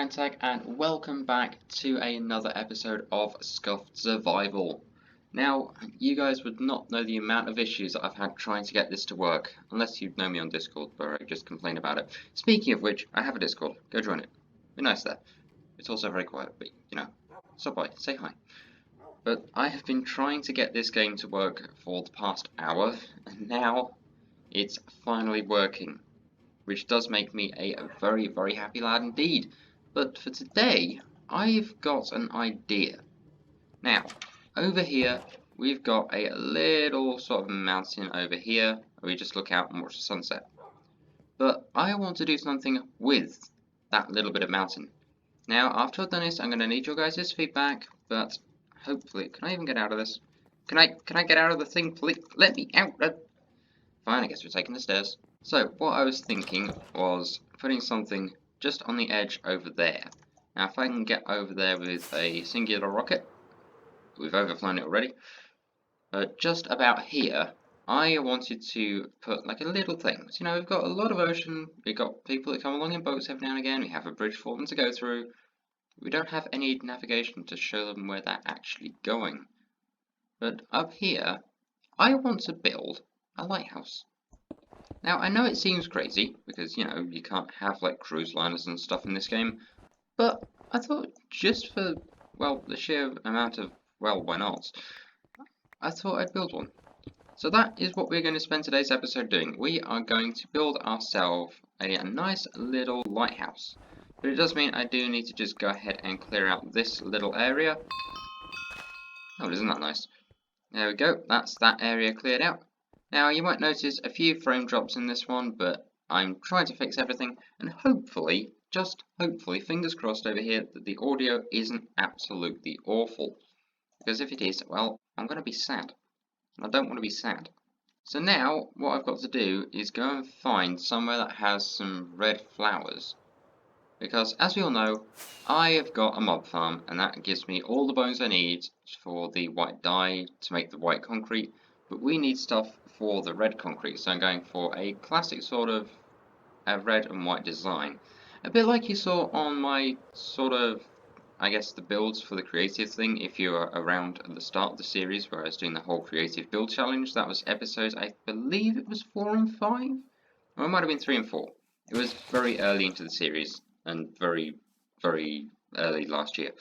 Tag, and welcome back to another episode of Scuffed Survival. Now, you guys would not know the amount of issues that I've had trying to get this to work, unless you know me on Discord, where I just complain about it. Speaking of which, I have a Discord. Go join it. Be nice there. It's also very quiet, but, you know, stop by, say hi. But I have been trying to get this game to work for the past hour, and now it's finally working, which does make me a very, very happy lad indeed. But for today, I've got an idea. Now, over here, we've got a little sort of mountain over here, where we just look out and watch the sunset. But I want to do something with that little bit of mountain. Now, after I've done this, I'm going to need your guys' feedback, but hopefully, can I even get out of this? Can I get out of the thing, please? Let me out! Fine, I guess we're taking the stairs. So, what I was thinking was putting something just on the edge over there. Now, if I can get over there with a singular rocket, we've overflown it already, just about here, I wanted to put like a little thing. So, you know, we've got a lot of ocean, we've got people that come along in boats every now and again, we have a bridge for them to go through. We don't have any navigation to show them where they're actually going. But up here, I want to build a lighthouse. Now, I know it seems crazy, because, you know, you can't have, like, cruise liners and stuff in this game, but I thought just for, well, the sheer amount of, well, why not, I thought I'd build one. So that is what we're going to spend today's episode doing. We are going to build ourselves a nice little lighthouse. But it does mean I do need to just go ahead and clear out this little area. Oh, isn't that nice? There we go, that's that area cleared out. Now, you might notice a few frame drops in this one, but I'm trying to fix everything, and hopefully, just hopefully, fingers crossed over here, that the audio isn't absolutely awful. Because if it is, well, I'm going to be sad. And I don't want to be sad. So now, what I've got to do is go and find somewhere that has some red flowers. Because, as we all know, I have got a mob farm, and that gives me all the bones I need for the white dye to make the white concrete, but we need stuff for the red concrete, so I'm going for a classic sort of red and white design. A bit like you saw on my sort of, I guess, the builds for the creative thing, if you were around at the start of the series where I was doing the whole creative build challenge. That was episodes, I believe it was 4 and 5? Or it might have been 3 and 4. It was very early into the series, and very, very early last year.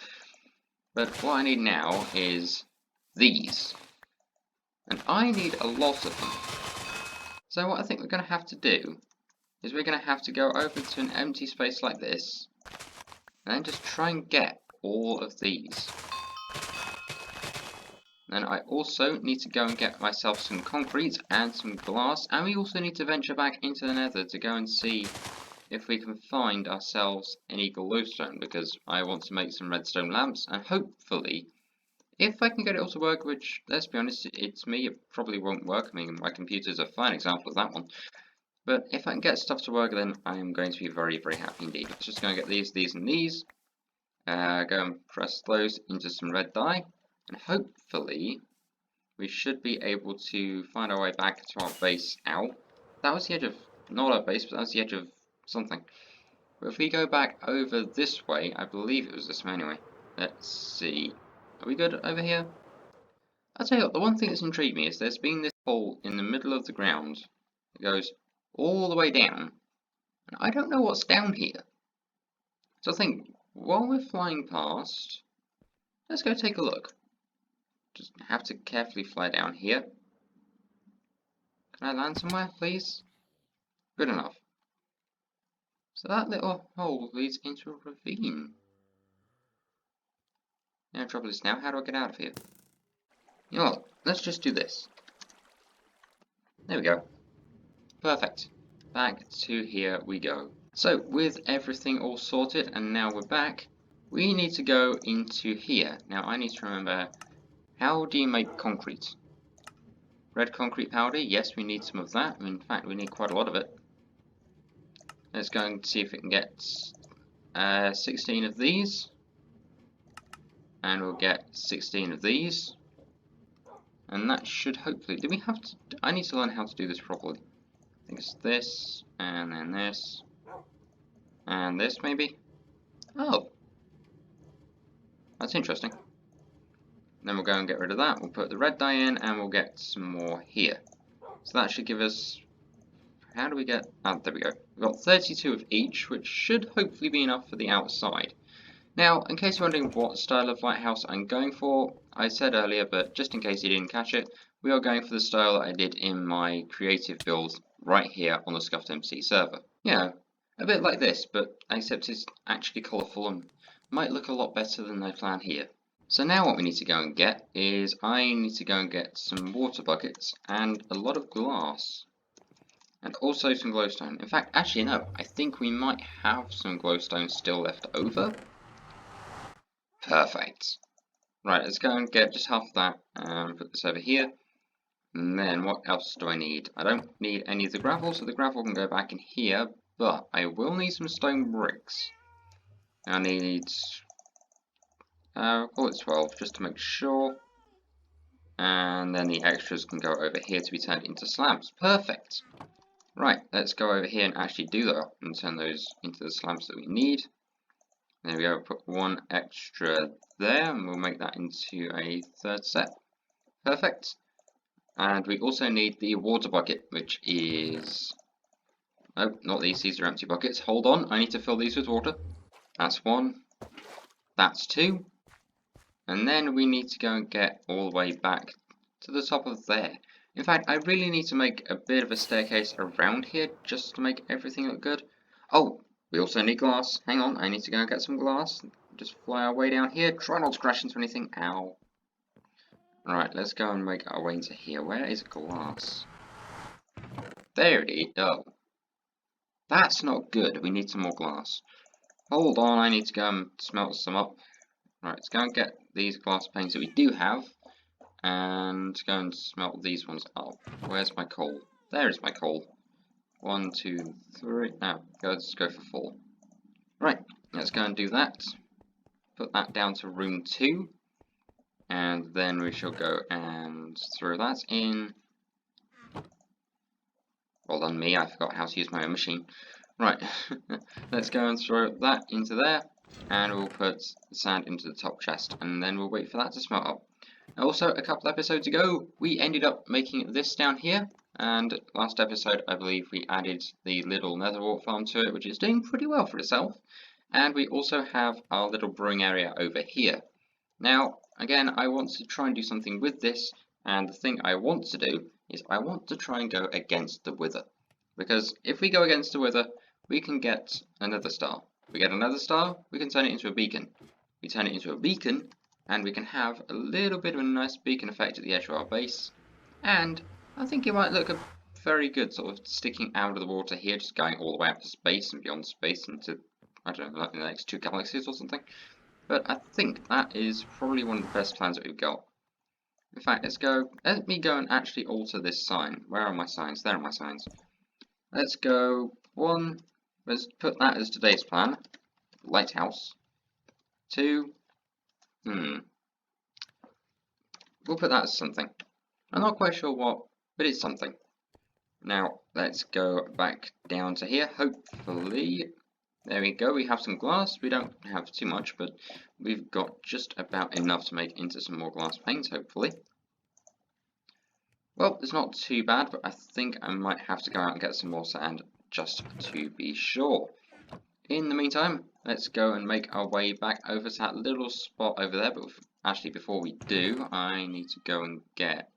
But what I need now is these. And I need a lot of them. So what I think we're going to have to do is we're going to have to go over to an empty space like this, and then just try and get all of these. Then I also need to go and get myself some concrete and some glass, and we also need to venture back into the nether to go and see if we can find ourselves any glowstone, because I want to make some redstone lamps, and hopefully, if I can get it all to work, which, let's be honest, it's me, it probably won't work. I mean, my computer's a fine example of that one. But if I can get stuff to work, then I am going to be very, very happy indeed. Let's just go and get these, and these. Go and press those into some red dye, and hopefully, we should be able to find our way back to our base. Ow. That was the edge of, not our base, but that was the edge of something. But if we go back over this way, I believe it was this way anyway. Let's see. Are we good over here? I'll tell you what, the one thing that's intrigued me is there's been this hole in the middle of the ground that goes all the way down, and I don't know what's down here. So I think, while we're flying past, let's go take a look. Just have to carefully fly down here. Can I land somewhere, please? Good enough. So that little hole leads into a ravine. No trouble is now, how do I get out of here? You know what, let's just do this. There we go. Perfect. Back to here we go. So, with everything all sorted, and now we're back, we need to go into here. Now, I need to remember, how do you make concrete? Red concrete powder, yes, we need some of that. In fact, we need quite a lot of it. Let's go and see if we can get 16 of these. And we'll get 16 of these. And that should hopefully, do we have to, I need to learn how to do this properly. I think it's this, and then this, and this maybe. Oh, that's interesting. Then we'll go and get rid of that. We'll put the red dye in, and we'll get some more here. So that should give us. How do we get? Oh, there we go. We've got 32 of each, which should hopefully be enough for the outside. Now, in case you're wondering what style of lighthouse I'm going for, I said earlier, but just in case you didn't catch it, we are going for the style that I did in my creative build right here on the ScuffedMC server. Yeah, a bit like this, but except it's actually colourful and might look a lot better than I plan here. So now what we need to go and get is I need to go and get some water buckets and a lot of glass. And also some glowstone. In fact, actually no, I think we might have some glowstone still left over. Perfect. Right, let's go and get just half of that and put this over here. And then what else do I need? I don't need any of the gravel, so the gravel can go back in here, but I will need some stone bricks. I need, call it 12, just to make sure. And then the extras can go over here to be turned into slabs. Perfect. Right, let's go over here and actually do that and turn those into the slabs that we need. There we go, put one extra there and we'll make that into a third set. Perfect. And we also need the water bucket, which is... Oh, not these are empty buckets. Hold on, I need to fill these with water. That's one. That's two. And then we need to go and get all the way back to the top of there. In fact, I really need to make a bit of a staircase around here just to make everything look good. Oh, we also need glass. Hang on, I need to go and get some glass. Just fly our way down here. Try not to crash into anything. Ow. Alright, let's go and make our way into here. Where is glass? There it is. Oh. That's not good. We need some more glass. Hold on, I need to go and smelt some up. Right, let's go and get these glass panes that we do have. And go and smelt these ones up. Where's my coal? There's my coal. 1, 2, 3. Now, let's go for 4. Right, let's go and do that. Put that down to room 2. And then we shall go and throw that in. Well done me, I forgot how to use my own machine. Right, let's go and throw that into there. And we'll put the sand into the top chest. And then we'll wait for that to smelt up. Also, a couple episodes ago, we ended up making this down here, and last episode, I believe we added the little nether wart farm to it, which is doing pretty well for itself, and we also have our little brewing area over here. Now, again, I want to try and do something with this, and the thing I want to do is I want to try and go against the wither, because if we go against the wither, we can get another star. We get another star, we can turn it into a beacon. We turn it into a beacon, and we can have a little bit of a nice beacon effect at the edge of our base. And I think it might look very good sort of sticking out of the water here, just going all the way up to space and beyond space into, I don't know, like the next 2 galaxies or something. But I think that is probably one of the best plans that we've got. In fact, let me go and actually alter this sign. Where are my signs? There are my signs. Let's go, let's put that as today's plan. Lighthouse. 2. We'll put that as something. I'm not quite sure what, but it's something. Now, let's go back down to here, hopefully. There we go, we have some glass. We don't have too much, but we've got just about enough to make into some more glass panes, hopefully. Well, it's not too bad, but I think I might have to go out and get some more sand, just to be sure. In the meantime, let's go and make our way back over to that little spot over there, but actually before we do, I need to go and get...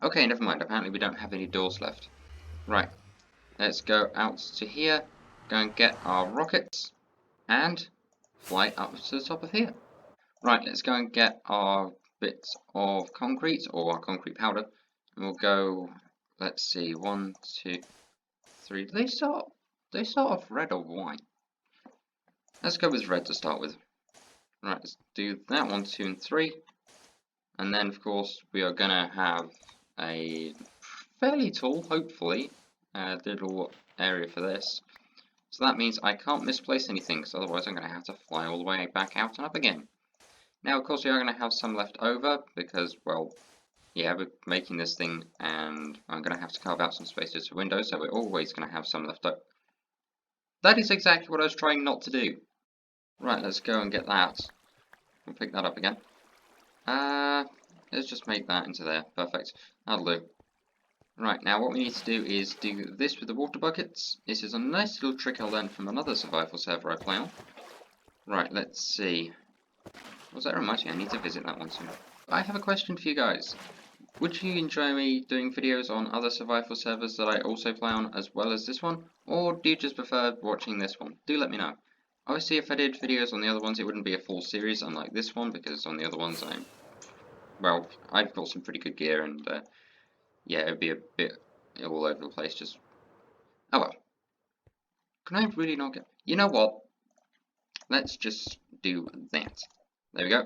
Okay, never mind, apparently we don't have any doors left. Right, let's go out to here, go and get our rockets, and fly up to the top of here. Right, let's go and get our bits of concrete, or our concrete powder, and we'll go, let's see, 1, 2, 3, they start off red or white? Let's go with red to start with. Right, let's do that, 1, 2, and 3. And then, of course, we are going to have a fairly tall, hopefully, little area for this. So that means I can't misplace anything, because otherwise I'm going to have to fly all the way back out and up again. Now, of course, we are going to have some left over, because, well, yeah, we're making this thing, and I'm going to have to carve out some spaces for windows, so we're always going to have some left over. That is exactly what I was trying not to do. Right, let's go and get that. We'll pick that up again. Let's just make that into there. Perfect. That'll do. Right, now what we need to do is do this with the water buckets. This is a nice little trick I learned from another survival server I play on. Right, let's see. What's that reminds me? I need to visit that one soon. I have a question for you guys. Would you enjoy me doing videos on other survival servers that I also play on as well as this one? Or do you just prefer watching this one? Do let me know. Obviously, if I did videos on the other ones, it wouldn't be a full series unlike this one, because on the other ones, I've got some pretty good gear, and yeah, it would be a bit all over the place, just... Oh well. Can I really not get... You know what? Let's just do that. There we go.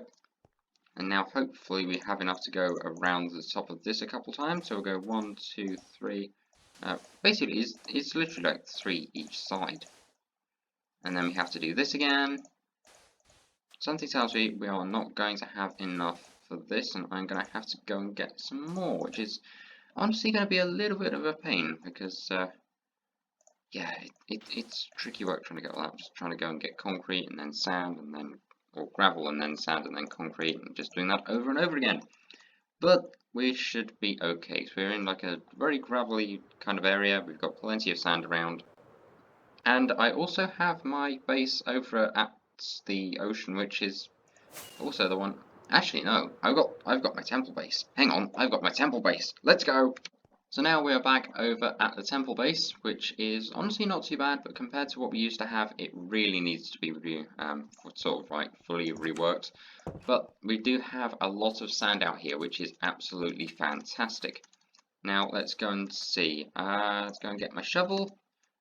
And now hopefully we have enough to go around the top of this a couple times. So we'll go 1, 2, 3. Basically, it's literally like 3 each side. And then we have to do this again. Something tells me we are not going to have enough for this, and I'm going to have to go and get some more, which is honestly going to be a little bit of a pain, because, yeah, it's tricky work trying to get all that. Just trying to go and get concrete, and then sand, and then, or gravel, and then sand, and then concrete, and just doing that over and over again. But we should be okay, so we're in like a very gravelly kind of area. We've got plenty of sand around. And I also have my base over at the ocean, which is also the one... Actually, no, I've got my temple base. Hang on, I've got my temple base. Let's go! So now we are back over at the temple base, which is honestly not too bad, but compared to what we used to have, it really needs to be sort of like fully reworked. But we do have a lot of sand out here, which is absolutely fantastic. Now let's go and see. Let's go and get my shovel.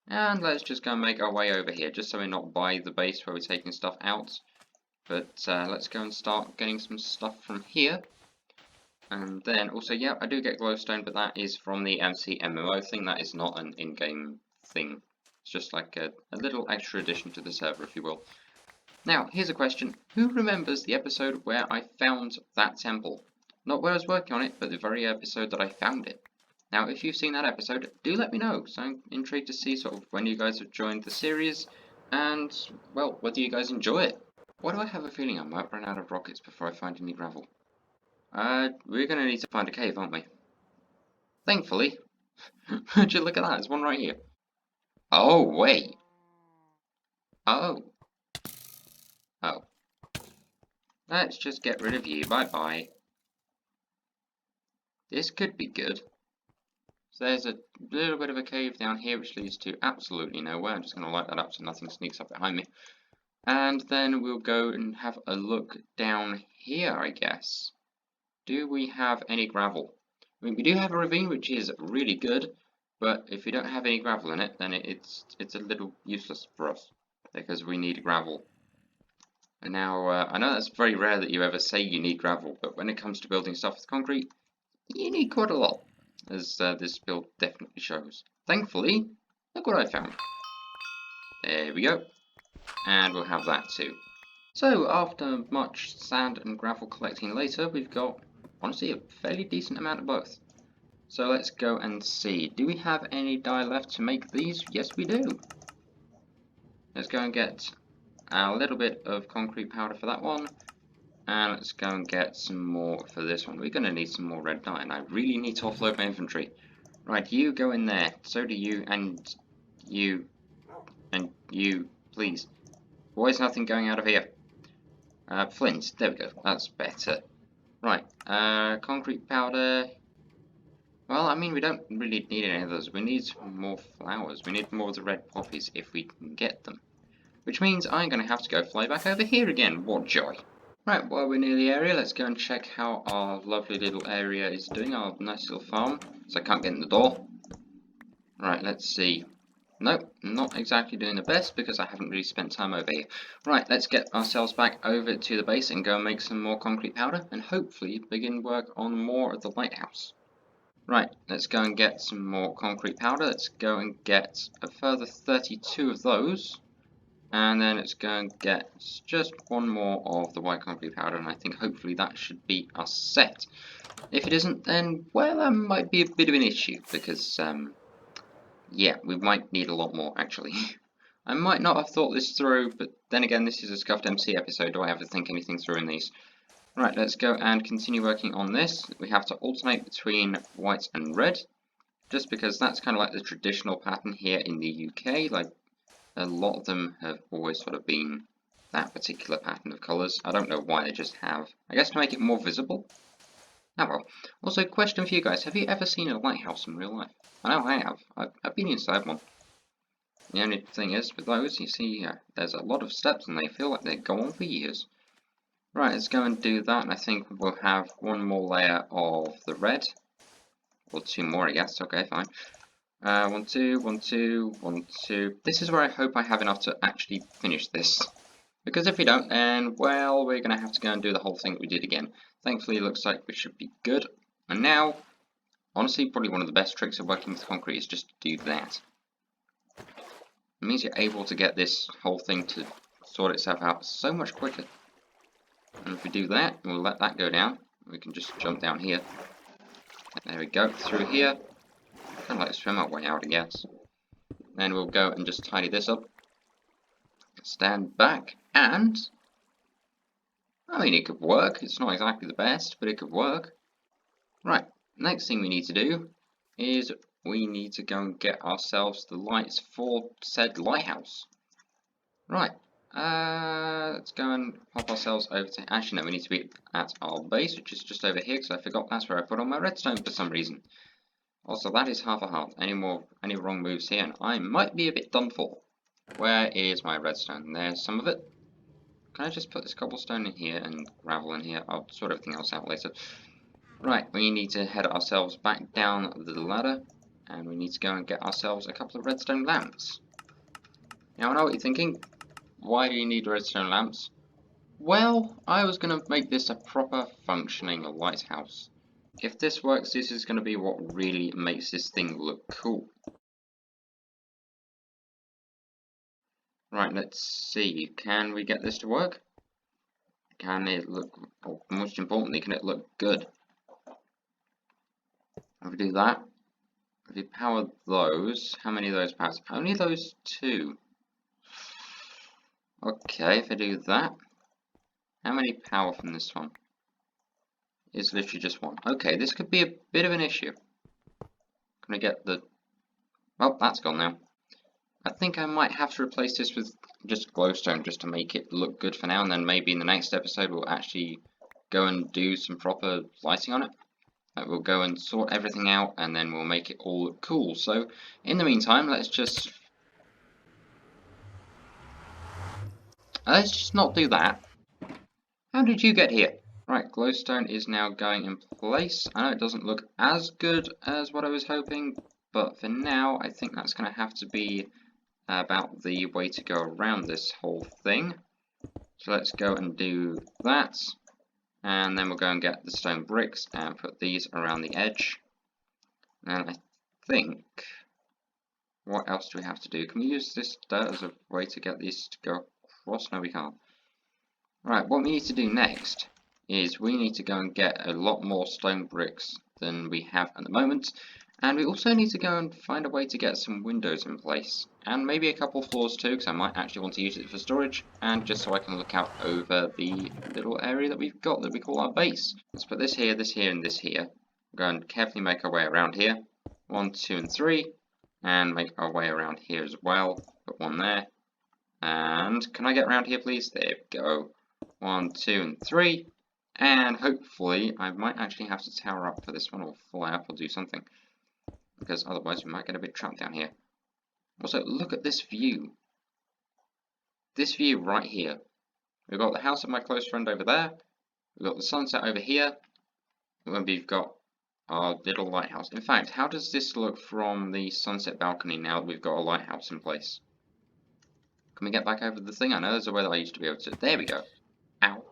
And let's just go and make our way over here, just so we're not by the base where we're taking stuff out. But let's go and start getting some stuff from here. And then also, yeah, I do get glowstone, but that is from the MC MMO thing. That is not an in-game thing. It's just like a little extra addition to the server, if you will. Now, here's a question. Who remembers the episode where I found that temple? Not where I was working on it, but the very episode that I found it. Now, if you've seen that episode, do let me know, so I'm intrigued to see sort of when you guys have joined the series, and, well, whether you guys enjoy it. Why do I have a feeling I might run out of rockets before I find any gravel? We're going to need to find a cave, aren't we? Thankfully. Would you look at that, there's one right here. Oh, wait. Oh. Oh. Let's just get rid of you, bye-bye. This could be good. So there's a little bit of a cave down here which leads to absolutely nowhere. I'm just going to light that up so nothing sneaks up behind me. And then we'll go and have a look down here, I guess. Do we have any gravel? I mean, we do have a ravine which is really good, but if we don't have any gravel in it, then it's a little useless for us, because we need gravel. And now, I know that's very rare that you ever say you need gravel, but when it comes to building stuff with concrete, you need quite a lot, as this build definitely shows. Thankfully, look what I found. There we go. And we'll have that too. So, after much sand and gravel collecting later, we've got, honestly, a fairly decent amount of both. So let's go and see. Do we have any dye left to make these? Yes, we do. Let's go and get a little bit of concrete powder for that one. And let's go and get some more for this one. We're going to need some more red dye, and I really need to offload my inventory. Right, you go in there. So do you, and you, please. Why is nothing going out of here? Flint, there we go, that's better. Right, concrete powder. Well, I mean, we don't really need any of those. We need more flowers. We need more of the red poppies if we can get them. Which means I'm going to have to go fly back over here again. What joy. Right, while we're near the area, let's go and check how our lovely little area is doing. Our nice little farm. So I can't get in the door. Right, let's see. Nope, not exactly doing the best because I haven't really spent time over here. Right, let's get ourselves back over to the base and go and make some more concrete powder and hopefully begin work on more of the lighthouse. Right, let's go and get some more concrete powder. Let's go and get a further 32 of those. And then let's go and get just one more of the white concrete powder, and I think hopefully that should be us set. If it isn't, then, well, that might be a bit of an issue because, yeah, we might need a lot more, actually. I might not have thought this through, but then again, this is a Scuffed MC episode. Do I ever think anything through in these? Right, let's go and continue working on this. We have to alternate between white and red, just because that's kind of like the traditional pattern here in the UK. Like, a lot of them have always sort of been that particular pattern of colours. I don't know why, they just have. I guess to make it more visible? Oh well. Also, question for you guys, have you ever seen a lighthouse in real life? I know I have. I've been inside one. The only thing is, with those, you see, there's a lot of steps and they feel like they go on for years. Right, let's go and do that, and I think we'll have one more layer of the red. Or two more, I guess. Okay, fine. 1, 2, 1, 2, 1, 2. This is where I hope I have enough to actually finish this. Because if we don't, then, well, we're going to have to go and do the whole thing that we did again. Thankfully, it looks like we should be good. And now, honestly, probably one of the best tricks of working with concrete is just to do that. It means you're able to get this whole thing to sort itself out so much quicker. And if we do that, we'll let that go down. We can just jump down here. There we go, through here. Kind of like swim our way out, I guess. Then we'll go and just tidy this up. Stand back, and... I mean, it could work. It's not exactly the best, but it could work. Right, next thing we need to do is we need to go and get ourselves the lights for said lighthouse. Right, let's go and pop ourselves over to... Actually, no, we need to be at our base, which is just over here, because I forgot that's where I put all my redstone for some reason. Also, that is half a heart. Any wrong moves here, and I might be a bit done for. Where is my redstone? There's some of it. Can I just put this cobblestone in here and gravel in here? I'll sort everything else out later. Right, we need to head ourselves back down the ladder, and we need to go and get ourselves a couple of redstone lamps. Now, I know what you're thinking. Why do you need redstone lamps? Well, I was going to make this a proper functioning lighthouse. If this works, this is going to be what really makes this thing look cool. Right, let's see. Can we get this to work? Can it look, or most importantly, can it look good? If we do that, if we power those, how many of those powers? Only those 2. Okay, if I do that, how many power from this one? It's literally just 1. Okay, this could be a bit of an issue. Can I get the... Well, that's gone now. I think I might have to replace this with just glowstone just to make it look good for now, and then maybe in the next episode we'll actually go and do some proper lighting on it. We'll go and sort everything out, and then we'll make it all look cool. So, in the meantime, let's just not do that. How did you get here? Right, glowstone is now going in place. I know it doesn't look as good as what I was hoping, but for now I think that's going to have to be about the way to go around this whole thing. So let's go and do that, and then we'll go and get the stone bricks and put these around the edge. And I think, what else do we have to do? Can we use this dirt as a way to get these to go across? No, we can't. Right, what we need to do next is we need to go and get a lot more stone bricks than we have at the moment. And we also need to go and find a way to get some windows in place. And maybe a couple floors too, because I might actually want to use it for storage. And just so I can look out over the little area that we've got that we call our base. Let's put this here, and this here. Go and carefully make our way around here. 1, 2, and 3. And make our way around here as well. Put 1 there. And can I get around here, please? There we go. 1, 2, and 3. And hopefully, I might actually have to tower up for this one, or fly up, or do something. Because otherwise we might get a bit trapped down here. Also, look at this view. This view right here. We've got the house of my close friend over there. We've got the sunset over here. And we've got our little lighthouse. In fact, how does this look from the sunset balcony now that we've got a lighthouse in place? Can we get back over the thing? I know there's a way that I used to be able to. There we go. Ow.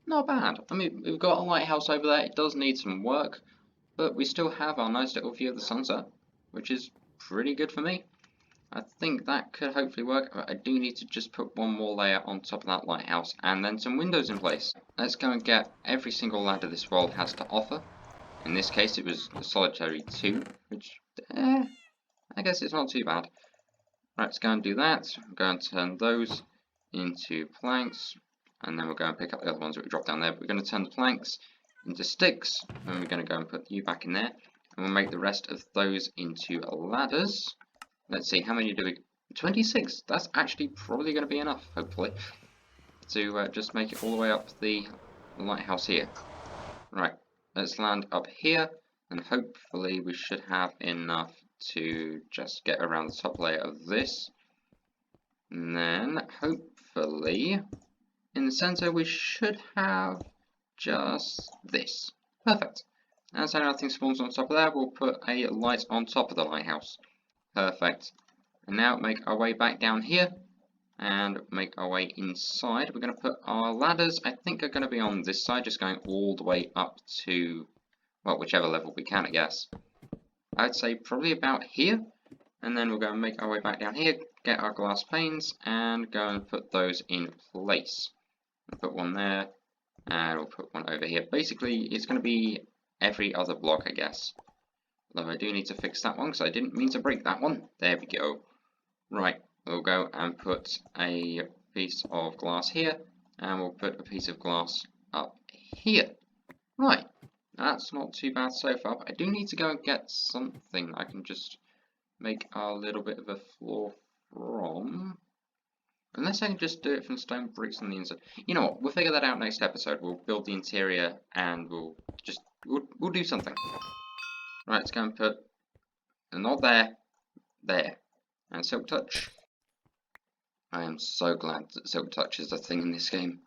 Not bad. I mean, we've got a lighthouse over there. It does need some work. But we still have our nice little view of the sunset, which is pretty good for me. I think that could hopefully work. I do need to just put 1 more layer on top of that lighthouse, and then some windows in place. Let's go and get every single ladder this world has to offer. In this case, it was a solitary 2, which, I guess it's not too bad. Right, let's go and do that. I'm going to turn those into planks, and then we'll go and pick up the other ones that we dropped down there. But we're going to turn the planks into sticks, and we're going to go and put you back in there, and we'll make the rest of those into ladders. Let's see, how many do we... 26! That's actually probably going to be enough, hopefully, to just make it all the way up the lighthouse here. Right, let's land up here, and hopefully we should have enough to just get around the top layer of this. And then, hopefully, in the center we should have just this. Perfect. And so nothing spawns on top of that, we'll put a light on top of the lighthouse. Perfect. And now make our way back down here, and make our way inside. We're going to put our ladders, I think, are going to be on this side, just going all the way up to, well, whichever level we can, I guess. I'd say probably about here, and then we'll go and make our way back down here, get our glass panes, and go and put those in place. We'll put one there, and we'll put one over here. Basically, it's going to be every other block, I guess. Although I do need to fix that one, because I didn't mean to break that one. There we go. Right, we'll go and put a piece of glass here, and we'll put a piece of glass up here. Right, that's not too bad so far, but I do need to go and get something I can just make a little bit of a floor from. Unless I can just do it from stone bricks on the inside. You know what, we'll figure that out next episode. We'll build the interior, and we'll do something. Right, let's go and put a nod there, and Silk Touch. I am so glad that Silk Touch is a thing in this game.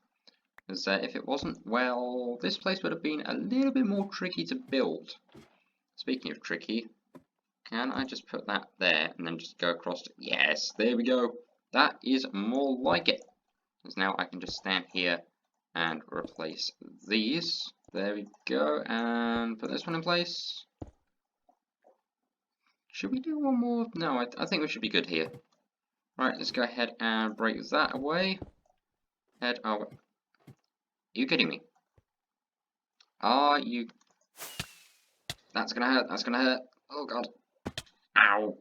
Because if it wasn't, well, this place would have been a little bit more tricky to build. Speaking of tricky, can I just put that there and then just go across to... Yes, there we go. That is more like it. Because now I can just stand here and replace these. There we go, and put this one in place. Should we do one more? No, I think we should be good here. Right, let's go ahead and break that away. Head our... Are you kidding me? Are you... That's gonna hurt, that's gonna hurt. Oh god. Ow.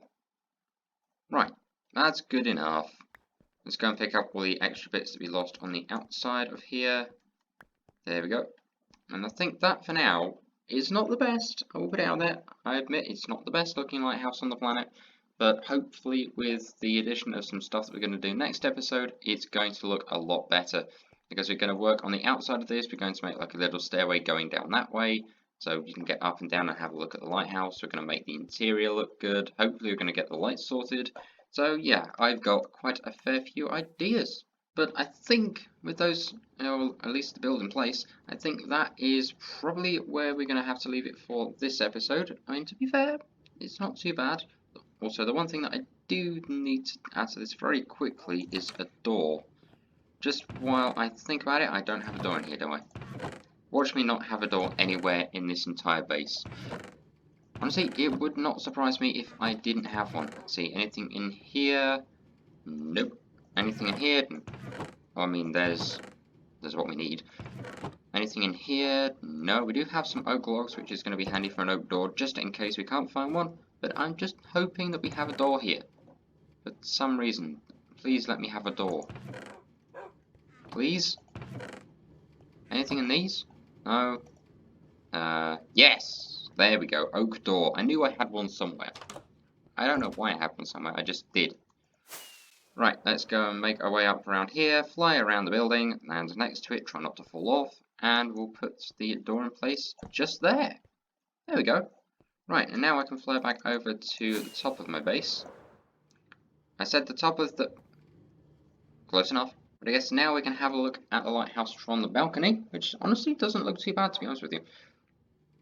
Right, that's good enough. Let's go and pick up all the extra bits that we lost on the outside of here. There we go. And I think that for now is not the best. I will put it out there. I admit it's not the best looking lighthouse on the planet. But hopefully with the addition of some stuff that we're going to do next episode, it's going to look a lot better. Because we're going to work on the outside of this, we're going to make like a little stairway going down that way. So you can get up and down and have a look at the lighthouse. We're going to make the interior look good. Hopefully we're going to get the lights sorted. So yeah, I've got quite a fair few ideas. But I think with those, at least the build in place, I think that is probably where we're going to have to leave it for this episode. I mean, to be fair, it's not too bad. Also, the one thing that I do need to add to this very quickly is a door. Just while I think about it, I don't have a door in here, do I? Watch me not have a door anywhere in this entire base. Honestly, it would not surprise me if I didn't have one. Let's see, anything in here? Nope. Anything in here? Well, I mean, there's what we need. Anything in here? No, we do have some oak logs, which is going to be handy for an oak door, just in case we can't find one. But I'm just hoping that we have a door here. For some reason, please let me have a door. Please? Anything in these? No. Yes! There we go, oak door. I knew I had one somewhere. I don't know why I had one somewhere, I just did. Right, let's go and make our way up around here, fly around the building, land next to it, try not to fall off, and we'll put the door in place just there. There we go. Right, and now I can fly back over to the top of my base. I said the top of the... Close enough. But I guess now we can have a look at the lighthouse from the balcony, which honestly doesn't look too bad, to be honest with you.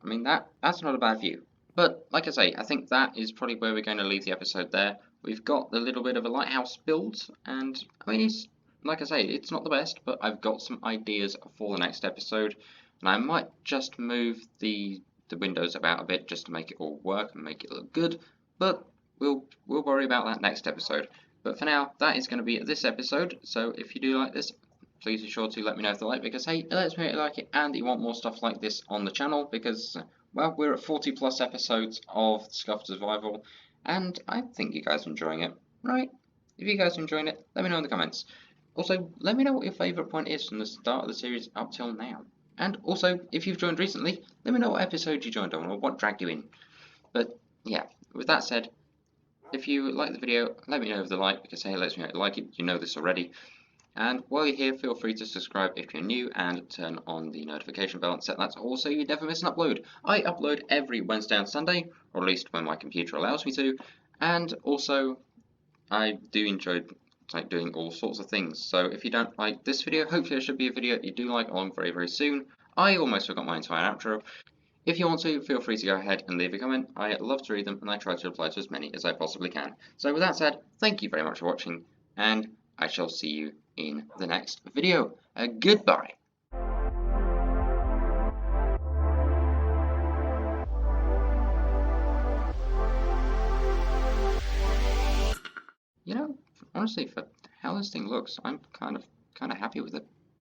I mean, that's not a bad view. But, like I say, I think that is probably where we're going to leave the episode there. We've got the little bit of a lighthouse build, and, I mean, it's, like I say, it's not the best, but I've got some ideas for the next episode. And I might just move the windows about a bit just to make it all work and make it look good. But we'll worry about that next episode. But for now, that is going to be this episode. So if you do like this, please be sure to let me know if you like, because hey, it lets me know you like it and you want more stuff like this on the channel, because, well, we're at 40 plus episodes of Scuffed Survival, and I think you guys are enjoying it, right? If you guys are enjoying it, let me know in the comments. Also, let me know what your favourite point is from the start of the series up till now. And also, if you've joined recently, let me know what episode you joined on or what dragged you in. But yeah, with that said, if you like the video, let me know with a like, because hey, it lets me know you like it, you know this already. And while you're here, feel free to subscribe if you're new and turn on the notification bell and set that all so you never miss an upload. I upload every Wednesday and Sunday, or at least when my computer allows me to, and also I do enjoy doing all sorts of things. So if you don't like this video, hopefully there should be a video you do like along very, very soon. I almost forgot my entire outro. If you want to, feel free to go ahead and leave a comment. I love to read them and I try to reply to as many as I possibly can. So with that said, thank you very much for watching, and I shall see you in the next video. Goodbye. You know, honestly, for how this thing looks, I'm kind of happy with it.